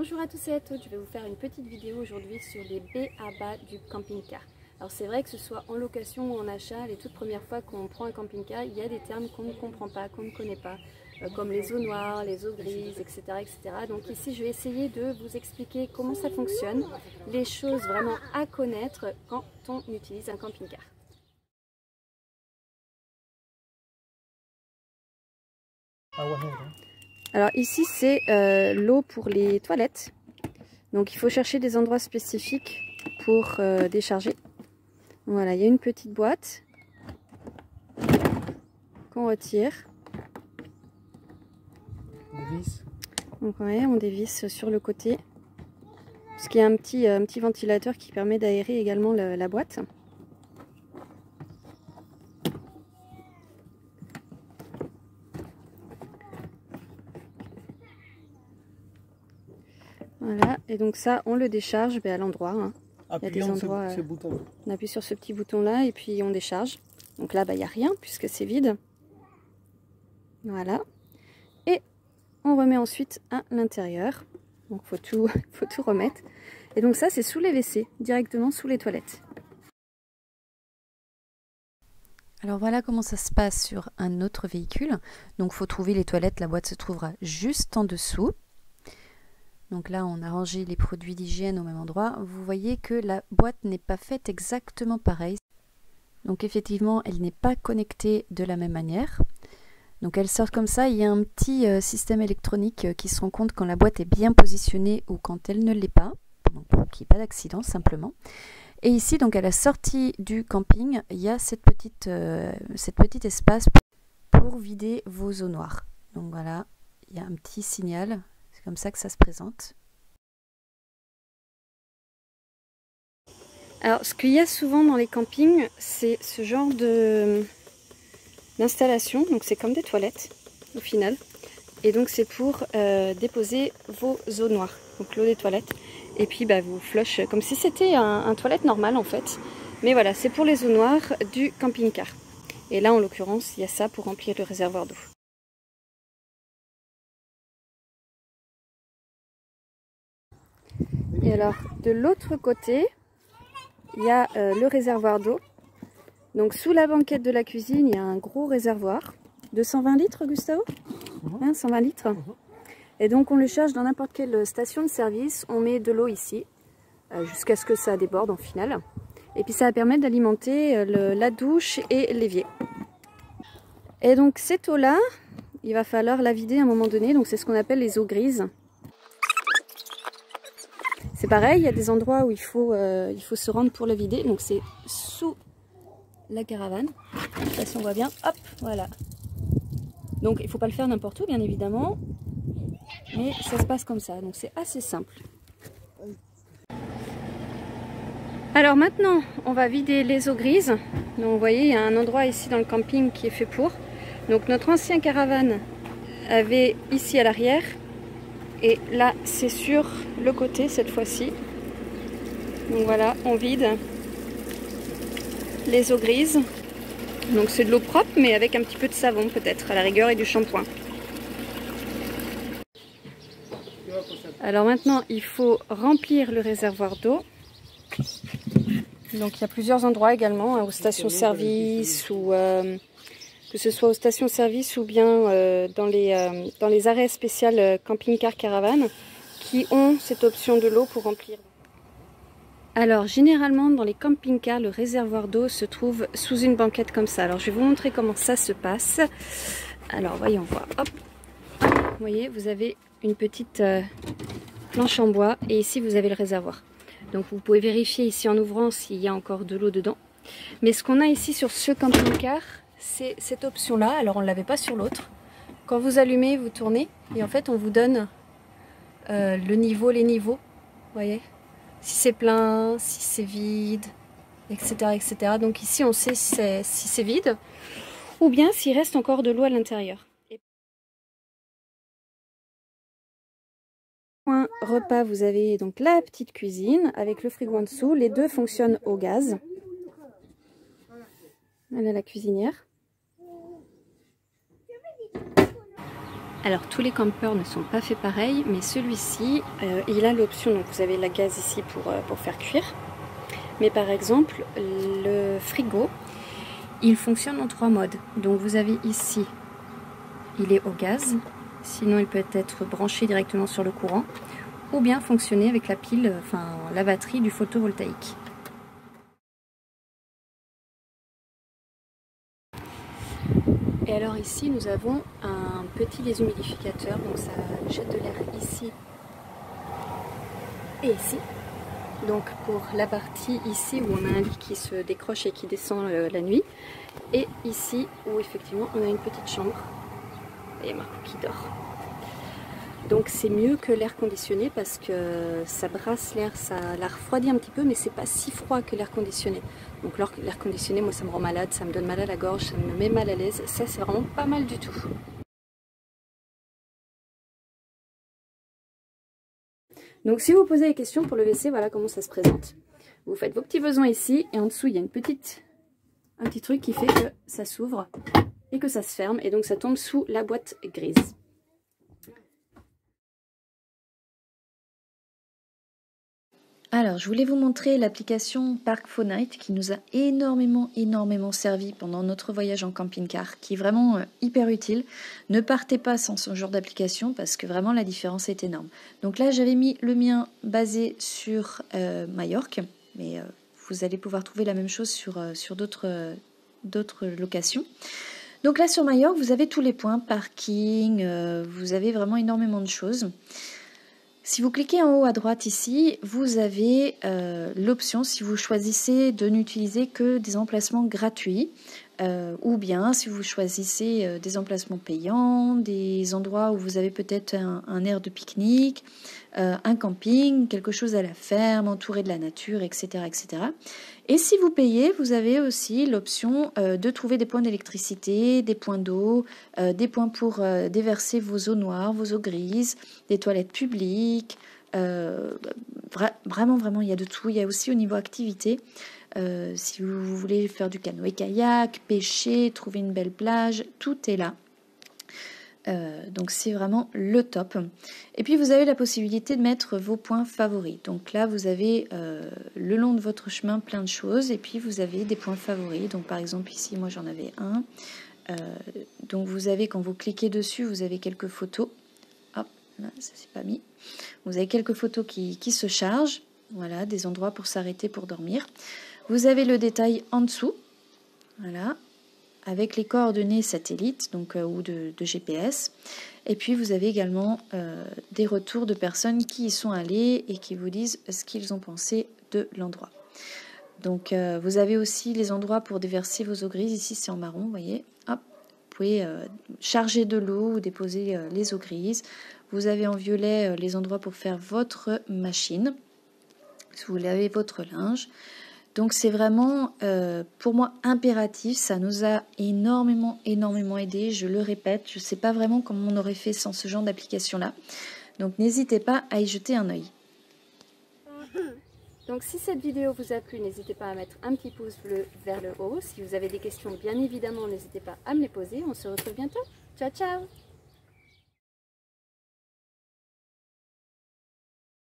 Bonjour à tous et à toutes, je vais vous faire une petite vidéo aujourd'hui sur les b.a-ba du camping-car. Alors c'est vrai que ce soit en location ou en achat, les toutes premières fois qu'on prend un camping-car, il y a des termes qu'on ne comprend pas, qu'on ne connaît pas, comme les eaux noires, les eaux grises, etc., etc. Donc ici je vais essayer de vous expliquer comment ça fonctionne, les choses vraiment à connaître quand on utilise un camping-car. Alors ici c'est l'eau pour les toilettes, donc il faut chercher des endroits spécifiques pour décharger. Voilà, il y a une petite boîte qu'on retire. Donc ouais, on dévisse sur le côté, parce qu'il y a un petit ventilateur qui permet d'aérer également la boîte. Voilà, et donc ça, on le décharge à l'endroit. Hein. Il y a des endroits, on appuie sur ce petit bouton là et puis on décharge. Donc là, il n'y a rien puisque c'est vide. Voilà. Et on remet ensuite à l'intérieur. Donc faut tout remettre. Et donc ça, c'est sous les WC, directement sous les toilettes. Alors voilà comment ça se passe sur un autre véhicule. Donc il faut trouver les toilettes, la boîte se trouvera juste en dessous. Donc là, on a rangé les produits d'hygiène au même endroit. Vous voyez que la boîte n'est pas faite exactement pareil. Donc effectivement, elle n'est pas connectée de la même manière. Donc elle sort comme ça. Il y a un petit système électronique qui se rend compte quand la boîte est bien positionnée ou quand elle ne l'est pas. Donc pour qu'il n'y ait pas d'accident simplement. Et ici, donc à la sortie du camping, il y a cette petite espace pour vider vos eaux noires. Donc voilà, il y a un petit signal. Comme ça que ça se présente. Alors ce qu'il y a souvent dans les campings, c'est ce genre d'installation. Donc c'est comme des toilettes au final. Et donc c'est pour déposer vos eaux noires, donc l'eau des toilettes. Et puis vous flush comme si c'était un toilette normal en fait. Mais voilà, c'est pour les eaux noires du camping-car. Et là en l'occurrence, il y a ça pour remplir le réservoir d'eau. Et alors, de l'autre côté, il y a le réservoir d'eau. Donc, sous la banquette de la cuisine, il y a un gros réservoir de 120 litres, Gustavo, hein, 120 litres. Et donc, on le charge dans n'importe quelle station de service. On met de l'eau ici, jusqu'à ce que ça déborde en finale. Et puis, ça va permettre d'alimenter la douche et l'évier. Et donc, cette eau-là, il va falloir la vider à un moment donné. Donc, c'est ce qu'on appelle les eaux grises. C'est pareil, il y a des endroits où il faut se rendre pour le vider. Donc c'est sous la caravane. Je sais pas si on voit bien. Hop, voilà. Donc il ne faut pas le faire n'importe où, bien évidemment. Mais ça se passe comme ça. Donc c'est assez simple. Alors maintenant, on va vider les eaux grises. Donc vous voyez, il y a un endroit ici dans le camping qui est fait pour. Donc notre ancien caravane avait ici à l'arrière. Et là, c'est sur le côté cette fois-ci. Donc voilà, on vide les eaux grises. Donc c'est de l'eau propre, mais avec un petit peu de savon peut-être, à la rigueur, et du shampoing. Alors maintenant, il faut remplir le réservoir d'eau. Donc il y a plusieurs endroits également, aux stations-service ou... que ce soit aux stations-service ou bien dans les arrêts spéciaux camping-car caravane qui ont cette option de l'eau pour remplir. Alors généralement dans les camping-cars, le réservoir d'eau se trouve sous une banquette comme ça. Alors je vais vous montrer comment ça se passe. Alors voyons voir. Hop. Vous voyez, vous avez une petite planche en bois et ici vous avez le réservoir. Donc vous pouvez vérifier ici en ouvrant s'il y a encore de l'eau dedans. Mais ce qu'on a ici sur ce camping-car, c'est cette option là, alors on ne l'avait pas sur l'autre. Quand vous allumez, vous tournez et en fait on vous donne le niveau, les niveaux, vous voyez, si c'est plein, si c'est vide, etc., etc. Donc ici on sait si c'est vide ou bien s'il reste encore de l'eau à l'intérieur. Point repas, vous avez donc la petite cuisine avec le frigo en dessous. Les deux fonctionnent au gaz. Voilà la cuisinière. Alors tous les campeurs ne sont pas faits pareil, mais celui-ci, il a l'option, donc vous avez la gaz ici pour faire cuire. Mais par exemple, le frigo, il fonctionne en 3 modes. Donc vous avez ici, il est au gaz, sinon il peut être branché directement sur le courant, ou bien fonctionner avec la pile, enfin la batterie du photovoltaïque. Et alors ici nous avons un petit déshumidificateur, donc ça jette de l'air ici et ici. Donc pour la partie ici où on a un lit qui se décroche et qui descend la nuit, et ici où effectivement on a une petite chambre, et Marco qui dort. Donc c'est mieux que l'air conditionné parce que ça brasse l'air, ça la refroidit un petit peu, mais c'est pas si froid que l'air conditionné. Donc l'air conditionné, moi ça me rend malade, ça me donne mal à la gorge, ça me met mal à l'aise. Ça c'est vraiment pas mal du tout. Donc si vous vous posez des questions pour le WC, voilà comment ça se présente. Vous faites vos petits besoins ici et en dessous il y a un petit truc qui fait que ça s'ouvre et que ça se ferme et donc ça tombe sous la boîte grise. Alors, je voulais vous montrer l'application Park4Night qui nous a énormément servi pendant notre voyage en camping-car, qui est vraiment hyper utile. Ne partez pas sans ce genre d'application parce que vraiment la différence est énorme. Donc là, j'avais mis le mien basé sur Majorque, mais vous allez pouvoir trouver la même chose sur d'autres locations. Donc là, sur Majorque, vous avez tous les points, parking, vous avez vraiment énormément de choses. Si vous cliquez en haut à droite ici, vous avez l'option si vous choisissez de n'utiliser que des emplacements gratuits ou bien si vous choisissez des emplacements payants, des endroits où vous avez peut-être un aire de pique-nique, un camping, quelque chose à la ferme, entouré de la nature, etc., etc. Et si vous payez, vous avez aussi l'option de trouver des points d'électricité, des points d'eau, des points pour déverser vos eaux noires, vos eaux grises, des toilettes publiques. Vraiment, il y a de tout. Il y a aussi au niveau activité, si vous voulez faire du canoë-kayak, pêcher, trouver une belle plage, tout est là. Donc c'est vraiment le top. Et puis vous avez la possibilité de mettre vos points favoris. Donc là vous avez le long de votre chemin plein de choses et puis vous avez des points favoris. Donc par exemple ici moi j'en avais un. Donc vous avez, quand vous cliquez dessus, vous avez quelques photos. Hop, là ça s'est pas mis. Vous avez quelques photos qui se chargent. Voilà, des endroits pour s'arrêter pour dormir. Vous avez le détail en dessous. Voilà, avec les coordonnées satellites donc, ou de GPS. Et puis vous avez également des retours de personnes qui y sont allées et qui vous disent ce qu'ils ont pensé de l'endroit. Donc vous avez aussi les endroits pour déverser vos eaux grises. Ici c'est en marron, vous voyez. Hop, vous pouvez charger de l'eau ou déposer les eaux grises. Vous avez en violet les endroits pour faire votre machine. Si vous lavez votre linge. Donc c'est vraiment, pour moi, impératif. Ça nous a énormément aidé. Je le répète, je ne sais pas vraiment comment on aurait fait sans ce genre d'application-là. Donc n'hésitez pas à y jeter un œil. Donc si cette vidéo vous a plu, n'hésitez pas à mettre un petit pouce bleu vers le haut. Si vous avez des questions, bien évidemment, n'hésitez pas à me les poser. On se retrouve bientôt. Ciao, ciao!